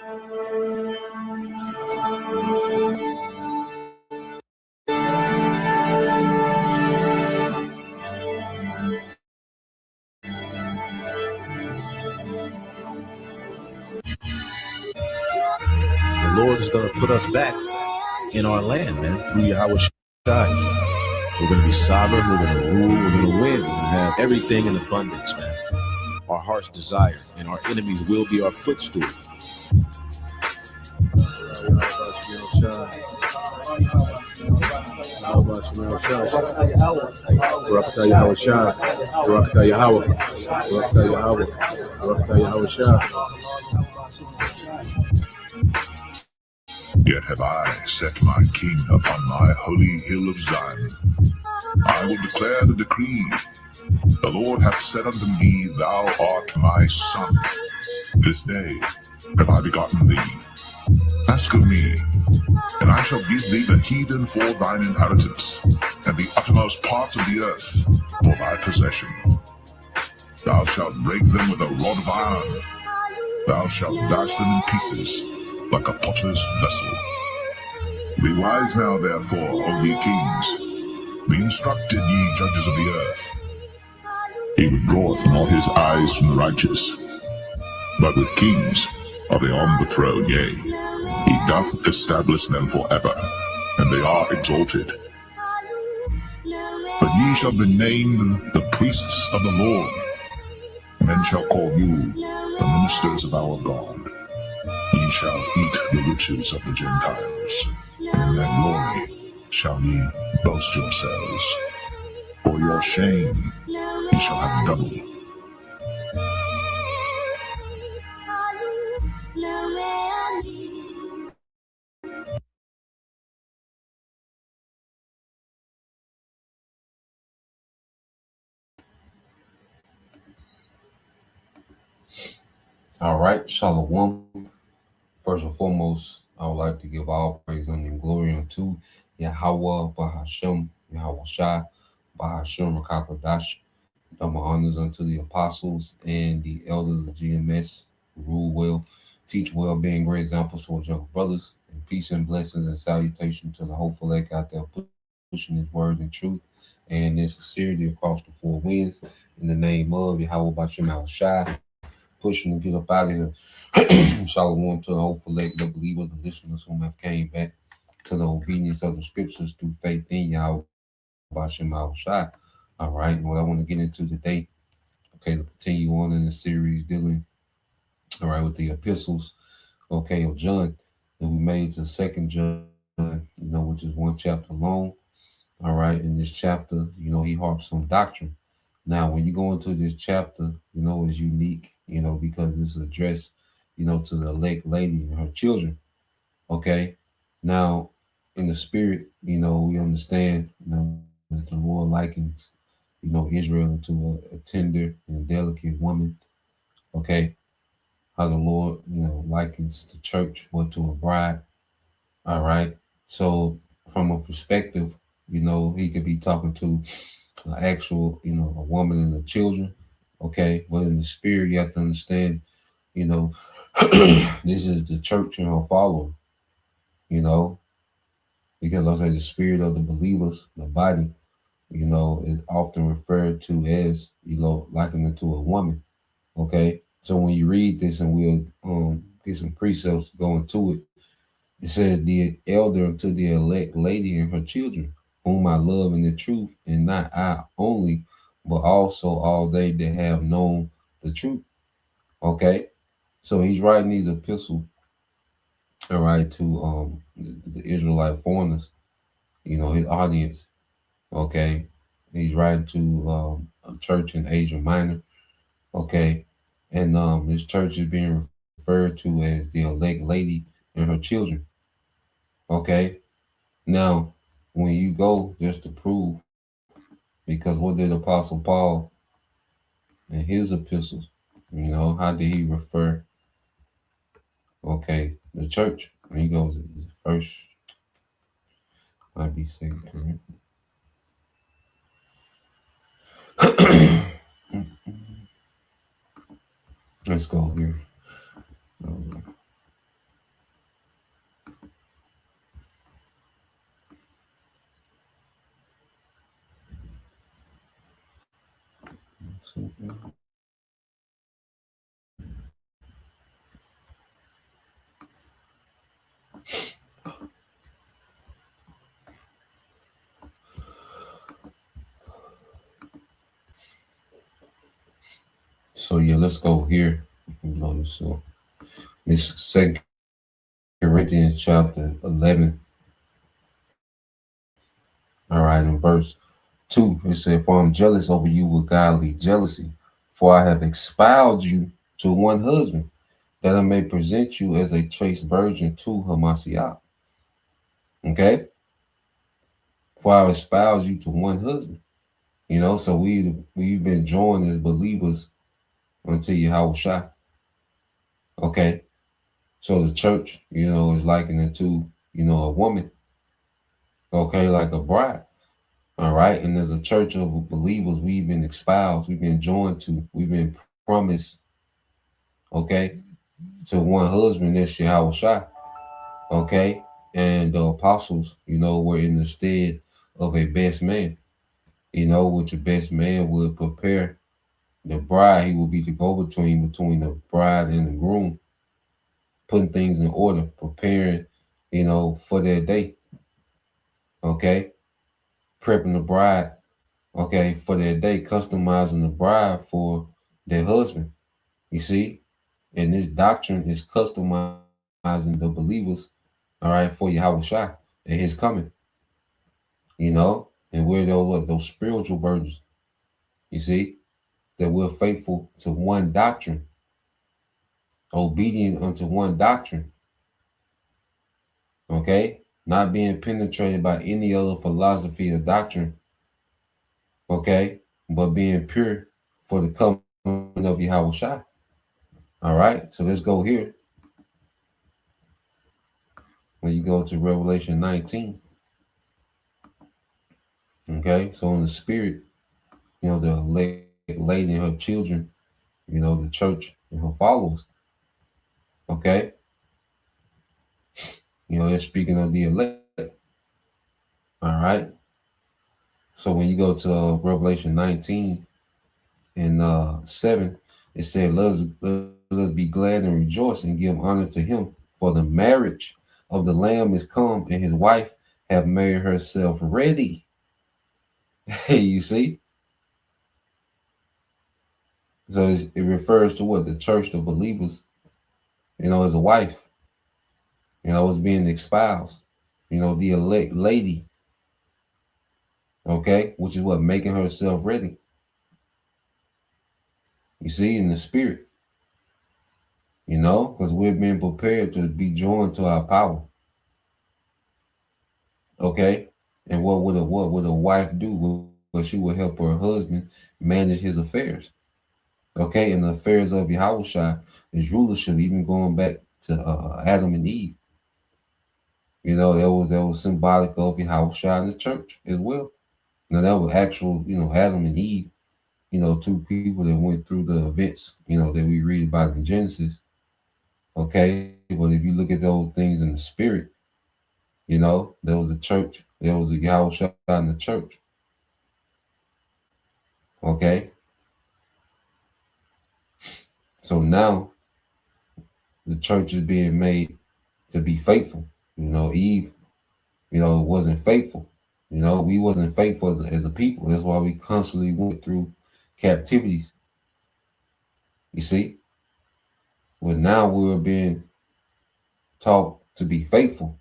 The Lord is going to put us back in our land, man, through Yahweh Shai. We're going to be sovereign. We're going to rule. We're going to win. We're going to have everything in abundance, man. Our heart's desire, and our enemies will be our footstool. Yet have I set my king upon my holy hill of Zion. I will declare the decree. The Lord hath said unto me, Thou art my son. This day have I begotten thee. Ask of me, and I shall give thee the heathen for thine inheritance, and the uttermost parts of the earth for thy possession. Thou shalt break them with a rod of iron. Thou shalt dash them in pieces, like a potter's vessel. Be wise now, therefore, O ye kings. Be instructed, ye judges of the earth. He withdraweth not his eyes from the righteous, but with kings are they on the throne, yea, he doth establish them forever, and they are exalted. But ye shall be named the priests of the Lord. Men shall call you the ministers of our God. Ye shall eat the riches of the Gentiles, and in their glory shall ye boast yourselves. For your shame ye shall have double. All right, Shalom. First and foremost, I would like to give all praise and glory unto Yahweh Bahashem, Yahweh Shai, Bahashem Rakakwadash. Double honors unto the apostles and the elders of GMS who rule well, teach well, being great examples for young brothers. And peace and blessings and salutation to the hopeful elect out there pushing his word and truth and in sincerity across the four winds. In the name of Yahweh Bahashem Yahweh Shai, pushing to get up out of here. Shalom to the hopeful elect, the believers, the listeners whom have came back to the obedience of the scriptures through faith in Yahweh Bahashem Yahweh Shai. All right, what I want to get into today, okay, to continue on in the series dealing, all right, with the epistles, okay, of John, and we made it to 2nd John, which is one chapter long. All right, in this chapter, he harps on doctrine. Now, when you go into this chapter, it's unique, because it's addressed, to the elect lady and her children. Okay. Now, in the spirit, we understand, that the Lord likens, Israel to a tender and delicate woman. Okay. How the Lord, likens the church to a bride. All right. So from a perspective, he could be talking to an actual, a woman and the children. Okay. But in the spirit, you have to understand, this is the church and her follower, because I say the spirit of the believers, the body, is often referred to as, likened it to a woman. Okay. So when you read this, and we'll get some precepts to go into it, it says, the elder unto the elect lady and her children, whom I love in the truth, and not I only, but also all they that have known the truth. Okay. So he's writing these epistles, all right, to the Israelite foreigners, his audience. Okay. He's writing to a church in Asia Minor. Okay. And this church is being referred to as the elect lady and her children. Okay. Now, when you go just to prove, because what did Apostle Paul in his epistles, how did he refer, the church? When he goes first, might be second correct. Let's go here. So yeah, let's go here. So this Second Corinthians chapter 11. All right, in verse 2, it said, "For I'm jealous over you with godly jealousy, for I have expelled you to one husband, that I may present you as a chaste virgin to Hamashiach." Okay? For I have espoused you to one husband. So we've been joined as believers unto Yahweh. Okay. So the church, is likened into, a woman, okay, like a bride. All right. And there's a church of believers we've been espoused, we've been joined to, we've been promised, okay, to one husband, that's Yahweh. Okay. And the apostles, were in the stead of a best man, which a best man would prepare the bride. He will be the go-between the bride and the groom, putting things in order, preparing, for their day. Okay. Prepping the bride, okay, for their day, customizing the bride for their husband. You see? And this doctrine is customizing the believers, all right, for Yahweh Shai and his coming, and we're those spiritual virgins, you see, that we're faithful to one doctrine, obedient unto one doctrine, okay, not being penetrated by any other philosophy or doctrine, okay, but being pure for the coming of Yahweh Shai. All right, so let's go here. When you go to Revelation 19, okay, so in the spirit, the lady and her children, the church and her followers, okay, they're speaking of the elect. All right, so when you go to Revelation 19 and 7, it said, let us be glad and rejoice and give honor to him, for the marriage of the Lamb is come, and his wife have made herself ready. Hey, you see? So it refers to what? The church, the believers, as a wife, is being espoused, the elect lady, okay, which is what? Making herself ready. You see, in the spirit, because we're being prepared to be joined to our power. Okay. And what would a wife do? Well, she would help her husband manage his affairs. Okay. And the affairs of Yahushua is rulership, even going back to Adam and Eve. That was symbolic of Yahushua in the church as well. Now that was actual, Adam and Eve, two people that went through the events, that we read about in Genesis. Okay. But if you look at those things in the spirit, there was a church, there was a Yahushua in the church. Okay. So now the church is being made to be faithful. Eve, wasn't faithful. We wasn't faithful as a people. That's why we constantly went through captivities. You see? But now we're being taught to be faithful,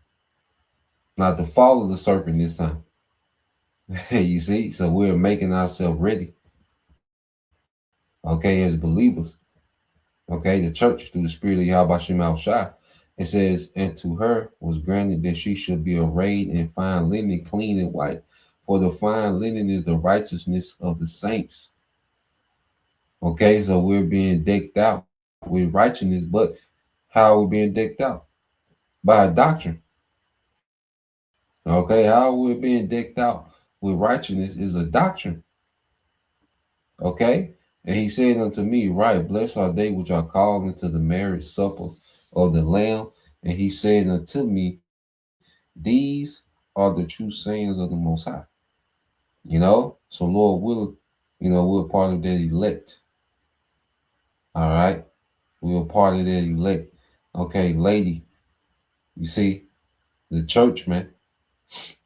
not to follow the serpent this time. You see? So we're making ourselves ready. Okay, as believers. Okay, the church through the spirit of Yahweh Shai. It says, and to her was granted that she should be arrayed in fine linen, clean and white. For the fine linen is the righteousness of the saints. Okay, so we're being decked out with righteousness, but how are we being decked out? By a doctrine. Okay, how we're being decked out with righteousness is a doctrine. Okay, and he said unto me, right, blessed are they which are called into the marriage supper of the Lamb. And he said unto me, these are the true sayings of the Most High. So Lord willing, We're part of that elect. All right. We're part of that elect. Okay, lady, you see, the church, man,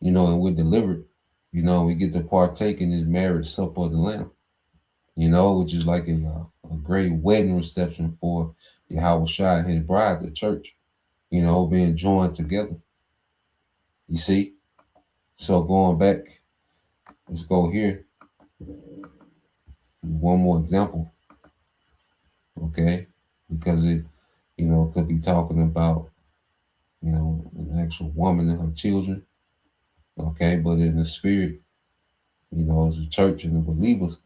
and we're delivered. We get to partake in this marriage supper of the Lamb, which is like a great wedding reception for Yahweh Shai and his bride, the church, being joined together. You see? So going back, let's go here. One more example, okay? Because it could be talking about, an actual woman and her children, okay? But in the spirit, as a church and the believers,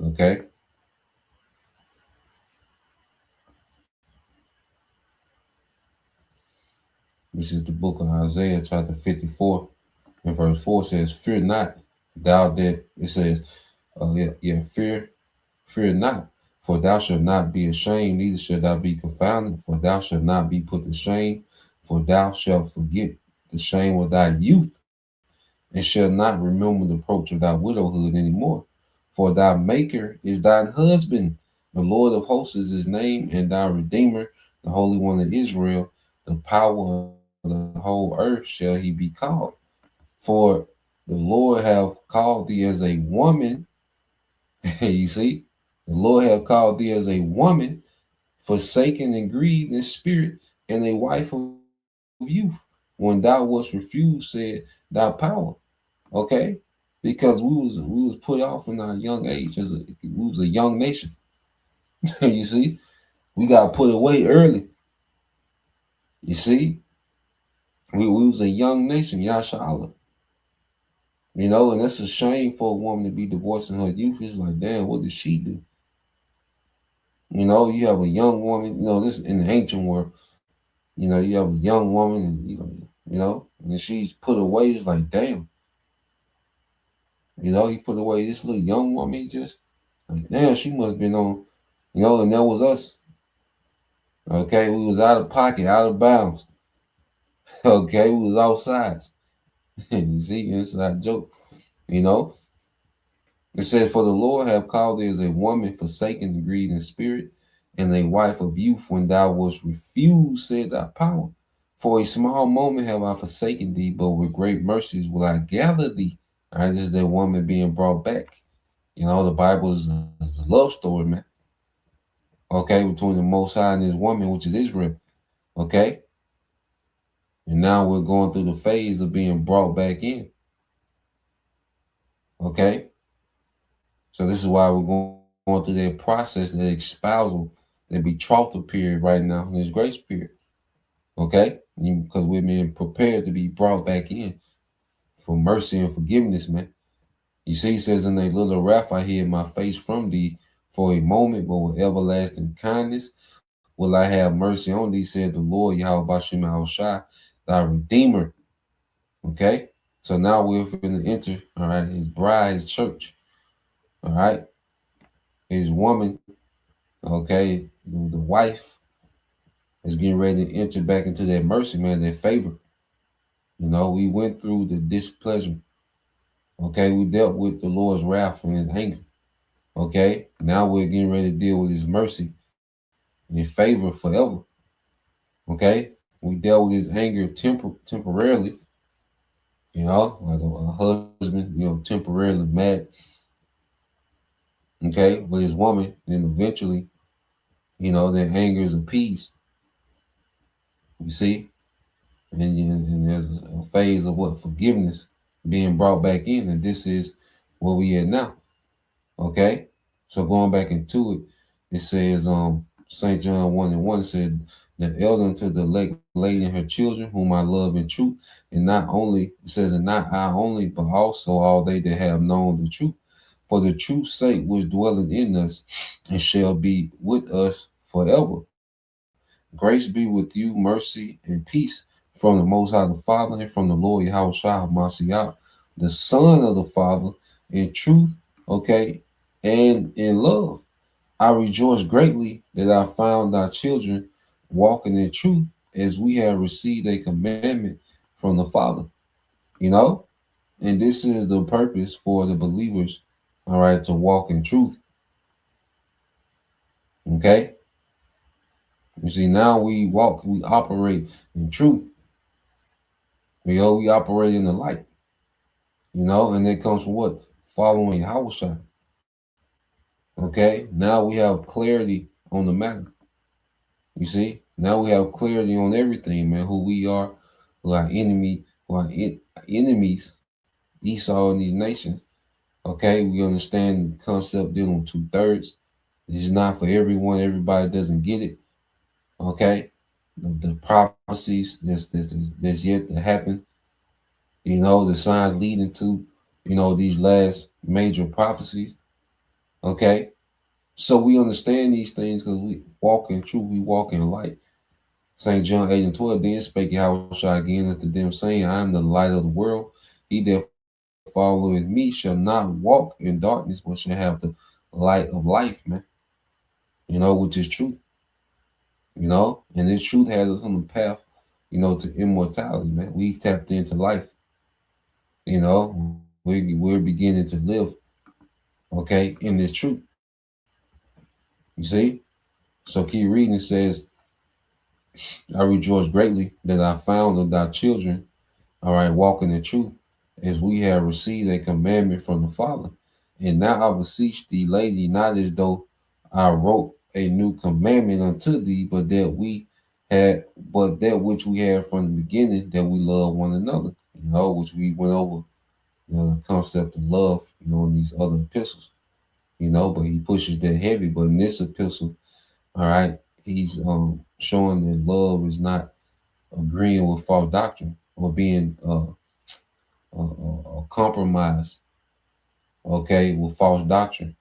okay? This is the book of Isaiah, chapter 54, and verse 4 says, "Fear not, thou that," it says, fear not, for thou shalt not be ashamed, neither shalt thou be confounded, for thou shalt not be put to shame, for thou shalt forget the shame of thy youth, and shalt not remember the reproach of thy widowhood anymore. For thy Maker is thine husband, the Lord of hosts is his name, and thy Redeemer, the Holy One of Israel, the power of the whole earth shall he be called. For the Lord have called thee as a woman, you see, the Lord have called thee as a woman, forsaken and grieved in spirit, and a wife of youth. When thou wast refused, said thy power. Okay? Because we was put off in our young age we was a young nation. You see? We got put away early. You see? We was a young nation, Yashala. And that's a shame for a woman to be divorced in her youth. It's like, damn, what did she do? You have a young woman, this in the ancient world, you have a young woman and and she's put away. It's like, damn, he put away this little young woman. He just like, damn, she must have been on, and that was us. Okay, we was out of pocket, out of bounds. Okay, we was outside. You see, inside joke. You know, it says, "For the Lord have called thee as a woman forsaken and grieved in spirit, and a wife of youth when thou wast refused, said thy power. For a small moment have I forsaken thee, but with great mercies will I gather thee." All right, this is that woman being brought back. The Bible is a love story, man. Okay, between the Most High and his woman, which is Israel. Okay, and now we're going through the phase of being brought back in. Okay, so this is why we're going through that process, that espousal, that betrothal period right now, this grace period. Okay, because we're being prepared to be brought back in for mercy and forgiveness, man. You see, he says, "In a little wrath I hid my face from thee for a moment, but with everlasting kindness will I have mercy on thee, said the Lord, Yahweh Bashem Shai, thy Redeemer." Okay, so now we're going to enter, all right, his bride, his church, all right, his woman, okay, the wife is getting ready to enter back into that mercy, man, that favor. We went through the displeasure. Okay, we dealt with the Lord's wrath and his anger. Okay, now we're getting ready to deal with his mercy and his favor forever. Okay, we dealt with his anger temporarily, like a husband, temporarily mad. Okay, with his woman, and eventually, their anger is appeased. You see, and there's a phase of what forgiveness being brought back in, and this is where we are now. Okay, so going back into it, it says, St. John 1:1 said, "The elder unto the elect lady and her children, whom I love in truth, and not only," it says, "and not I only, but also all they that have known the truth. For the truth's sake which dwelleth in us, and shall be with us forever. Grace be with you, mercy and peace from the Most High the Father, and from the Lord Yahweh Shai Mashiach, the Son of the Father, in truth, okay, and in love. I rejoice greatly that I found thy children walking in truth, as we have received a commandment from the Father." You know, and this is the purpose for the believers. all right, to walk in truth. Okay. You see, now we operate in truth. We operate in the light, and it comes from what? Following Yahushua. Okay. Now we have clarity on the matter. You see, now we have clarity on everything, man. Who we are, who our enemy, who our enemies, Esau and these nations. Okay, we understand the concept dealing with 2/3. This is not for everyone. Everybody doesn't get it. Okay, the prophecies that's yet to happen. The signs leading to, these last major prophecies. Okay, so we understand these things because we walk in truth. We walk in light. St. John 8:12, then spake Yahushua again unto them, saying, I am the light of the world. He that followeth me shall not walk in darkness, but shall have the light of life, man. Which is truth. And this truth has us on the path, to immortality, man. We've tapped into life. We're beginning to live, okay, in this truth. You see? So keep reading. It says, I rejoice greatly that I found of thy children, all right, walking in truth, as we have received a commandment from the Father. And now I beseech thee, lady, not as though I wrote a new commandment unto thee, but that which we had from the beginning, that we love one another, which we went over, the concept of love, in these other epistles, but he pushes that heavy. But in this epistle, all right, he's showing that love is not agreeing with false doctrine or being compromise, okay, with false doctrine.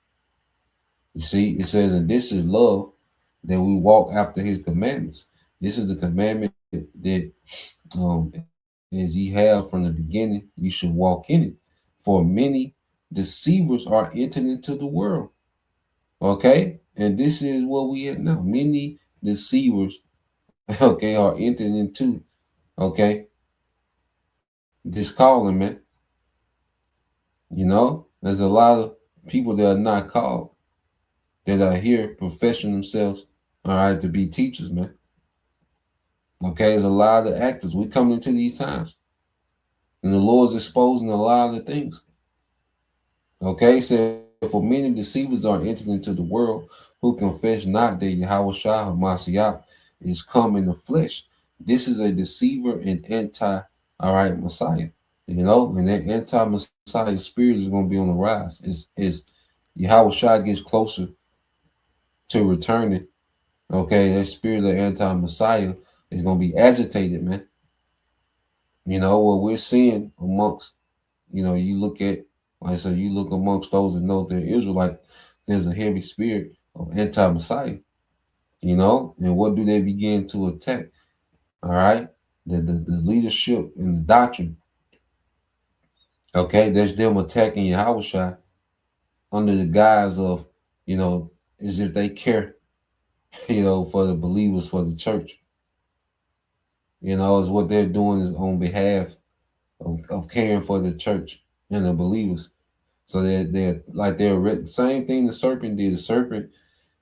You see, it says, and this is love, that we walk after his commandments. This is the commandment that as ye have from the beginning, you should walk in it. For many deceivers are entered into the world. Okay? And this is what we have now. Many deceivers, okay, are entered into, okay, this calling, man. There's a lot of people that are not called, that are here professing themselves, all right, to be teachers, man. Okay, there's a lot of actors. We coming into these times, and the Lord's exposing a lot of the things. Okay, so for many deceivers are entered into the world who confess not that Yahweh Shah Hamashiach is come in the flesh. This is a deceiver and anti, all right, Messiah. And that anti-Messiah spirit is going to be on the rise. As Yahweh Shah gets closer to returning, okay, that spirit of anti-Messiah is going to be agitated, man. What we're seeing amongst, you look at, like I said, you look amongst those that know they're Israelite, there's a heavy spirit of anti-Messiah, and what do they begin to attack? All right, the leadership and the doctrine. Okay, that's them attacking Yahweh under the guise of, as if they care, for the believers, for the church. Is what they're doing is on behalf of caring for the church and the believers. So they're same thing the serpent did. The serpent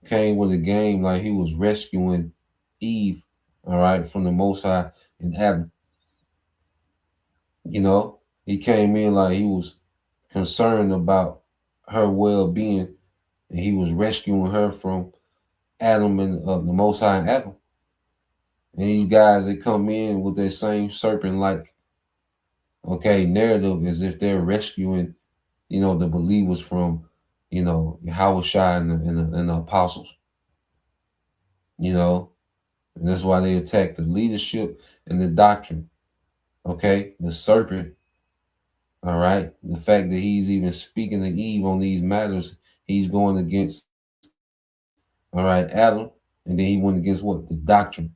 came with a game like he was rescuing Eve, all right, from the Most High and Adam. He came in like he was concerned about her well-being, and he was rescuing her from Adam and the Most High and Adam. And these guys, they come in with that same serpent-like, okay, narrative as if they're rescuing, the believers from, Yahweh Shai and the apostles, and that's why they attack the leadership and the doctrine, okay, the serpent, all right, the fact that he's even speaking to Eve on these matters, he's going against, all right, Adam, and then he went against what? The doctrine.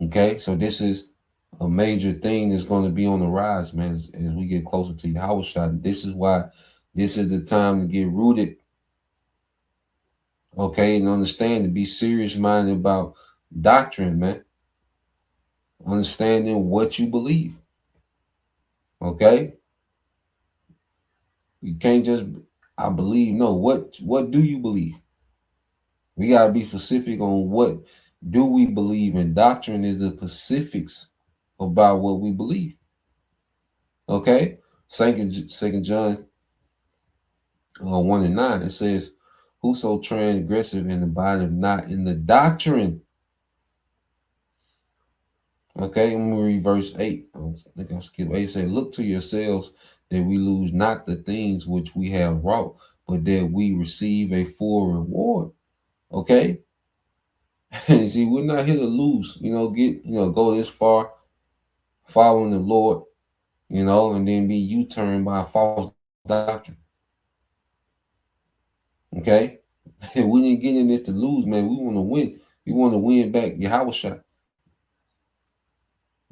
Okay, so this is a major thing that's going to be on the rise, man, as we get closer to Yahweh Shai. This is why this is the time to get rooted, okay, and understand, to be serious minded about doctrine, man. Understanding what you believe. Okay. You can't just I believe. No, what do you believe? We gotta be specific on what do we believe in. Doctrine is the specifics about what we believe. Okay? Second John 1:9, it says, whoso transgressive and abideth not in the doctrine. Okay, I'm gonna read verse 8. I think I skipped 8. It said, look to yourselves that we lose not the things which we have wrought, but that we receive a full reward. Okay? And see, we're not here to lose, go this far following the Lord, and then be U-turned by a false doctrine. Okay? We didn't get in this to lose, man. We want to win. We want to win back Yahweh shot.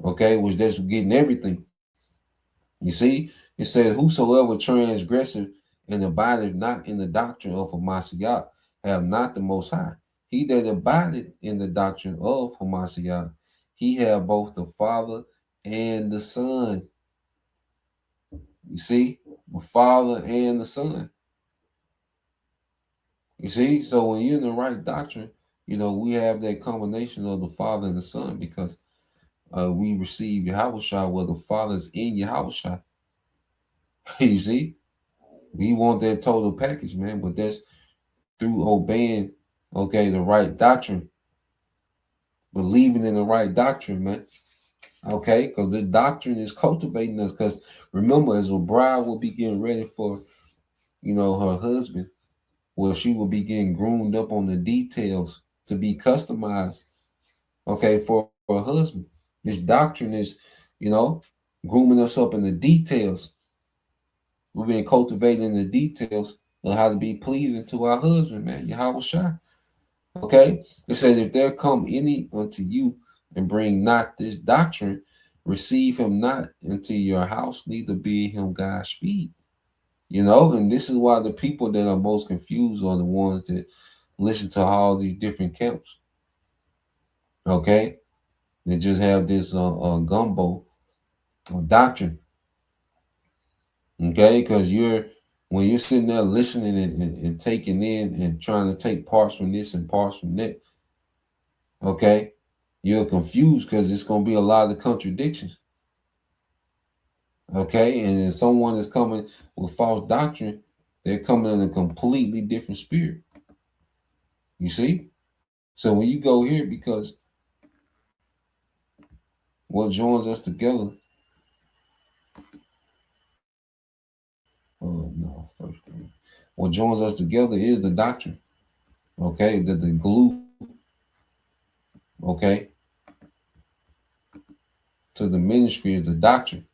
Okay, which that's getting everything. You see, it says, whosoever transgressive and abideth not in the doctrine of Hamashiach have not the most high. He that abideth in the doctrine of Hamashiach, he have both the Father and the Son. You see, the Father and the Son. You see, so when you're in the right doctrine, we have that combination of the Father and the Son because we receive Yahushua where the Father is in Yahushua. You see, we want that total package, man, but that's through obeying, okay, the right doctrine, believing in the right doctrine, man. Okay, because the doctrine is cultivating us. Because remember, as a bride will be getting ready for, her husband, well, she will be getting groomed up on the details to be customized, okay, for her husband. This doctrine is, grooming us up in the details. We've been cultivating the details of how to be pleasing to our husband, man. Yahweh Shai. Okay? It says, if there come any unto you and bring not this doctrine, receive him not into your house, neither be him Godspeed. And this is why the people that are most confused are the ones that listen to all these different camps. Okay? They just have this gumbo doctrine. Okay? Because when you're sitting there listening and taking in and trying to take parts from this and parts from that, okay, you're confused because it's going to be a lot of contradictions. Okay, and if someone is coming with false doctrine, they're coming in a completely different spirit. You see? So when you go here, because what joins us together, no, first, what joins us together is the doctrine. Okay, the glue, okay, to the ministry is the doctrine,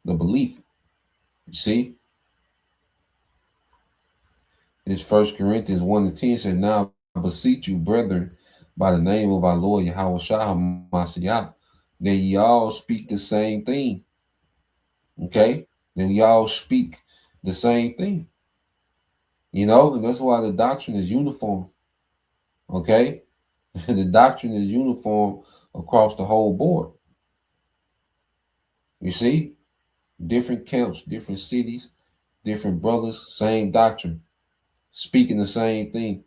the belief. You see? It's 1 Corinthians 1:10 said, now I beseech you, brethren, by the name of our Lord Yahweh Shah Mashiach, that ye all speak the same thing. Okay? That we all speak the same thing. And that's why the doctrine is uniform. Okay? The doctrine is uniform across the whole board. You see? Different camps, different cities, different brothers, same doctrine, speaking the same thing.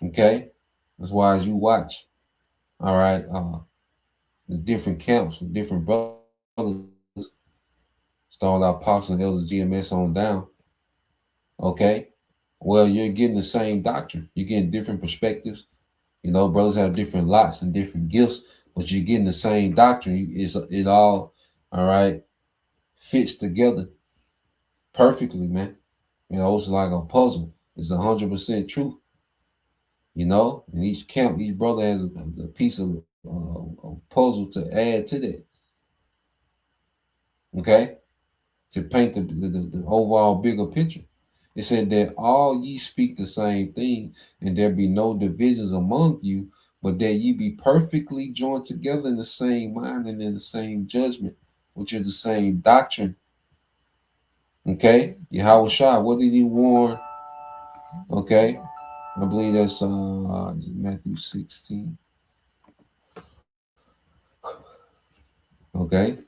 Okay? That's why as you watch, all right, the different camps, the different brothers, start our apostles and elders GMS on down. Okay? Well, you're getting the same doctrine. You're getting different perspectives. Brothers have different lots and different gifts, but you're getting the same doctrine. It all right, fits together perfectly, man. It's like a puzzle. It's 100% true. And each camp, each brother has a piece of a puzzle to add to that. Okay, to paint the overall bigger picture. It said that all ye speak the same thing, and there be no divisions among you, but that ye be perfectly joined together in the same mind and in the same judgment, which is the same doctrine. Okay, Yahweh Shai, what did he warn? Okay, I believe that's Matthew 16. Okay.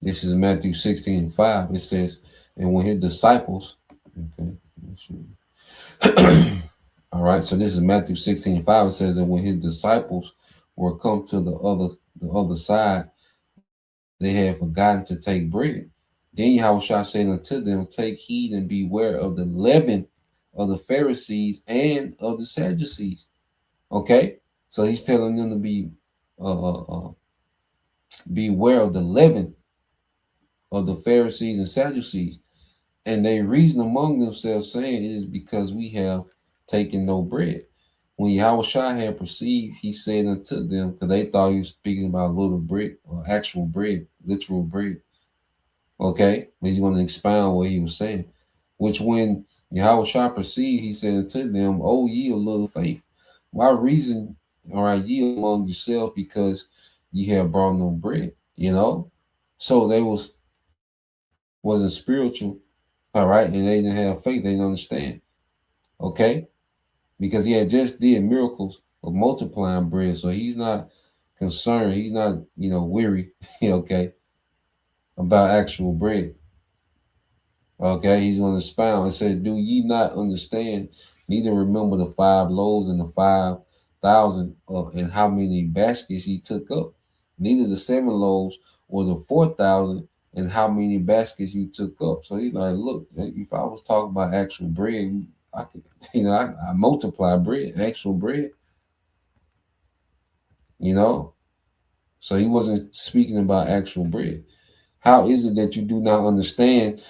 This is Matthew 16:5. It says, and when his disciples, okay, all right, so this is Matthew 16:5. It says that when his disciples were come to the other side, they had forgotten to take bread. Then Yahushua said unto them, take heed and beware of the leaven of the Pharisees and of the Sadducees. Okay, so he's telling them to beware of the leaven of the Pharisees and Sadducees. And they reason among themselves, saying, it is because we have taken no bread. When Yahushua had perceived, he said unto them, because they thought he was speaking about little bread or actual bread, literal bread. Okay, but he's going to expound what he was saying. Which when Yahushua perceived, he said unto them, O ye of little faith, why reason are ye among yourselves because ye have brought no bread? You know, so they wasn't spiritual, all right, and they didn't have faith. They didn't understand, okay, because he had just did miracles of multiplying bread, so he's not concerned. He's not, weary, okay, about actual bread. Okay, he's going to expound and say, do ye not understand, neither remember the 5 loaves and the 5,000, and how many baskets ye took up, neither the 7 loaves or the 4,000, and how many baskets you took up. So he's like, look, if I was talking about actual bread, I could, I multiply bread, actual bread, you know. So he wasn't speaking about actual bread. How is it that you do not understand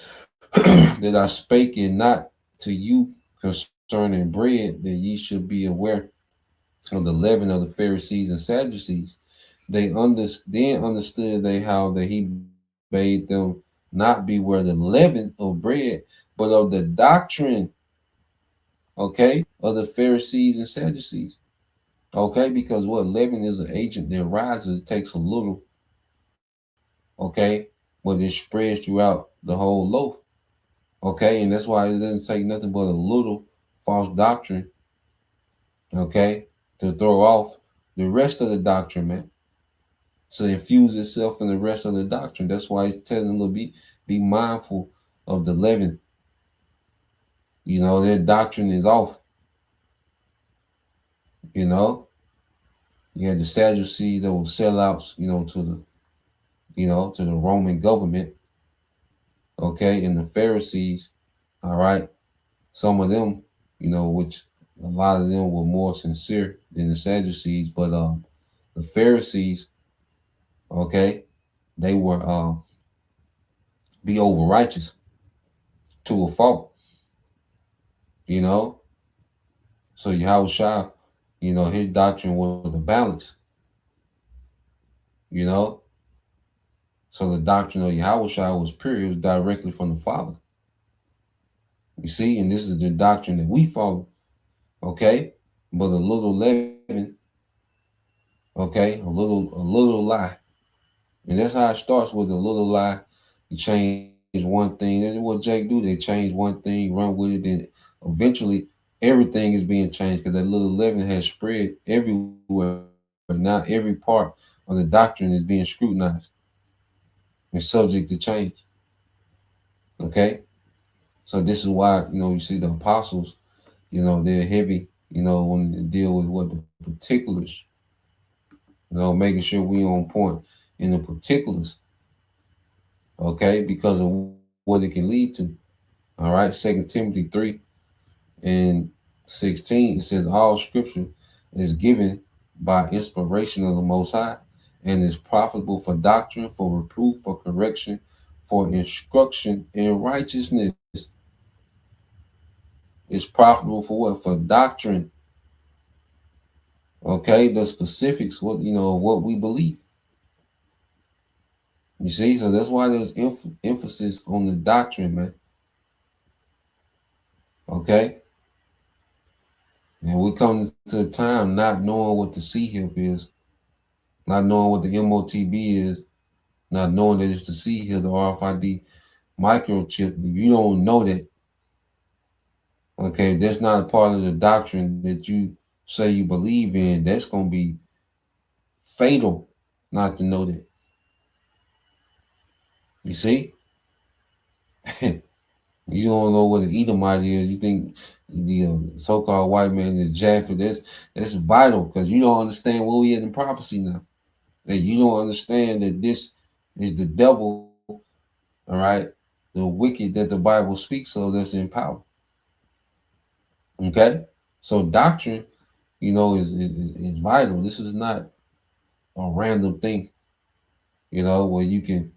that I spake it not to you concerning bread, that ye should be aware of the leaven of the Pharisees and Sadducees? Then understood they how that he bade them not beware the leaven of bread, but of the doctrine, okay, of the Pharisees and Sadducees. Okay, because what leaven is an agent that rises, it takes a little, okay, but it spreads throughout the whole loaf. Okay, and that's why it doesn't take nothing but a little false doctrine, okay, to throw off the rest of the doctrine, man. To infuse itself in the rest of the doctrine. That's why he's telling them to be mindful of the leaven. Their doctrine is off. You know, you had the Sadducees that were sellouts, to the Roman government, okay, and the Pharisees, all right. Some of them, which a lot of them were more sincere than the Sadducees, but the Pharisees, okay, they were be over righteous to a fault, you know. So Yahushua, his doctrine was a balance, you know. So the doctrine of Yahushua was pure; it was directly from the Father. You see, and this is the doctrine that we follow, okay. But a little leaven, okay, a little lie. And that's how it starts, with a little lie. You change one thing. That's what Jake do. They change one thing, run with it, then eventually everything is being changed because that little leaven has spread everywhere. Now every part of the doctrine is being scrutinized and subject to change. Okay? So this is why, you see the apostles, they're heavy, when they deal with what the particulars, making sure we on point in the particulars, okay, because of what it can lead to. All right, 2 Timothy 3:16, it says all scripture is given by inspiration of the Most High and is profitable for doctrine, for reproof, for correction, for instruction in righteousness. It's profitable for what? For doctrine. Okay, the specifics, what we believe. You see, so that's why there's emphasis on the doctrine, man. Okay, and we come to a time not knowing what the C-hip is, not knowing what the MOTB is, not knowing that it's the C-hip, the RFID microchip. If you don't know that, okay, that's not a part of the doctrine that you say you believe in. That's going to be fatal not to know that. You see, you don't know what an Edomite is. You think the so-called white man is Japheth. That's vital because you don't understand where we at in prophecy now. And you don't understand that this is the devil, all right, the wicked that the Bible speaks of that's in power. Okay, so doctrine, is vital. This is not a random thing, where you can,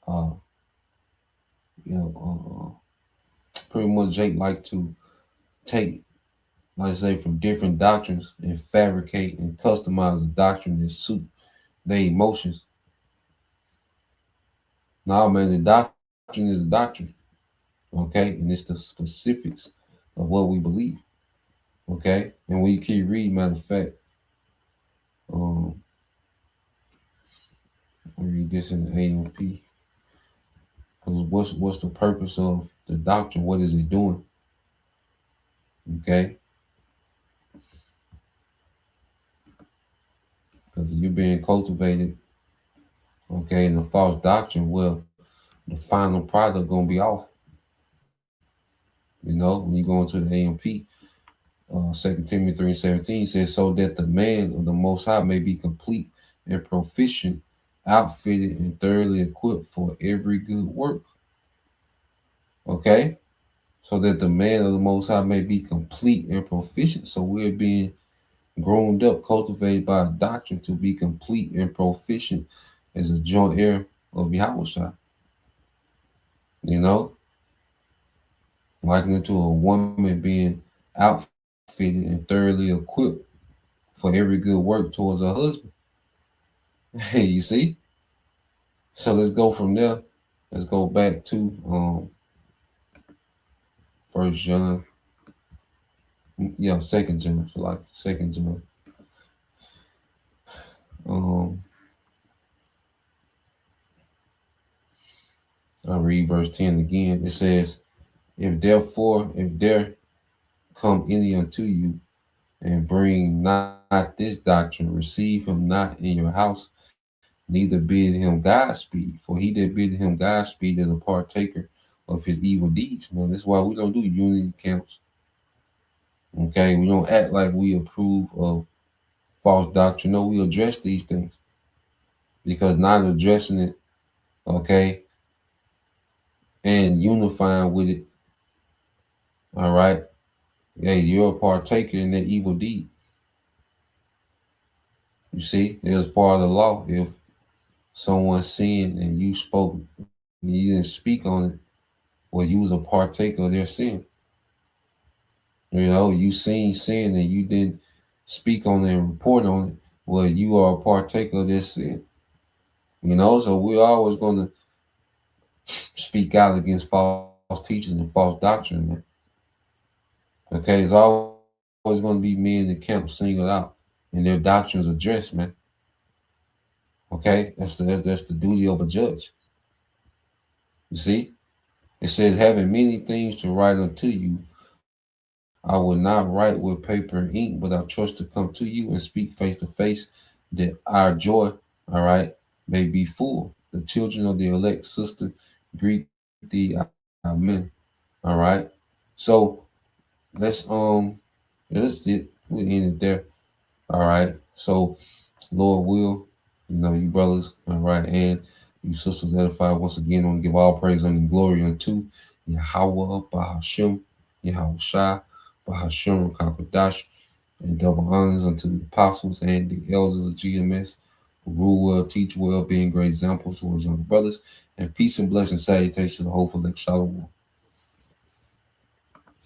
uh, you know, pretty much Jake like to take, like I say, from different doctrines and fabricate and customize a doctrine that suit their emotions. No, man, the doctrine is a doctrine, okay, and it's the specifics of what we believe, okay. And when you keep reading, matter of fact, um, I read this in the AMP because what's the purpose of the doctrine? What is it doing? Okay, because you're being cultivated, okay, in a false doctrine. Well, the final product gonna be off. When you go into the AMP, 2 Timothy 3:17 says, so that the man of the Most High may be complete and proficient, outfitted and thoroughly equipped for every good work. Okay, so that the man of the Most High may be complete and proficient. So we're being groomed up, cultivated by a doctrine to be complete and proficient as a joint heir of Yahweh. You know, likened to a woman being outfitted and thoroughly equipped for every good work towards her husband. Hey, you see? So let's go from there. Let's go back to First John. Yeah, Second John. So like Second John. Um, I'll read verse 10 again. It says, if there come any unto you and bring not this doctrine, receive him not in your house, neither bid him Godspeed. For he that bid him Godspeed is a partaker of his evil deeds. Man, that's why we don't do unity camps. Okay, we don't act like we approve of false doctrine. No, we address these things because not addressing it, okay, and unifying with it, all right. Hey, you're a partaker in that evil deed. You see, it was part of the law. If someone sinned and you spoke, and you didn't speak on it, well, you was a partaker of their sin. You seen sin and you didn't speak on it and report on it. Well, you are a partaker of this sin. So we're always going to speak out against false teaching and false doctrine, man. Okay, it's always going to be men in the camp singled out and their doctrines addressed, man. Okay, that's the duty of a judge. You see, it says, having many things to write unto you, I will not write with paper and ink, but I trust to come to you and speak face to face, that our joy, all right, may be full. The children of the elect sister greet thee, amen. All right. So let's we end it there. All right. So Lord will, you brothers, all right, and you sisters edified once again. I want to give all praise and glory unto Yahweh, Bahashem, Yahweh Shai, Bahashem, Kakadash, and double honors unto the apostles and the elders of GMS who rule well, teach well, being great examples towards young brothers, and peace and blessing salutations to the hopeful like Shalom.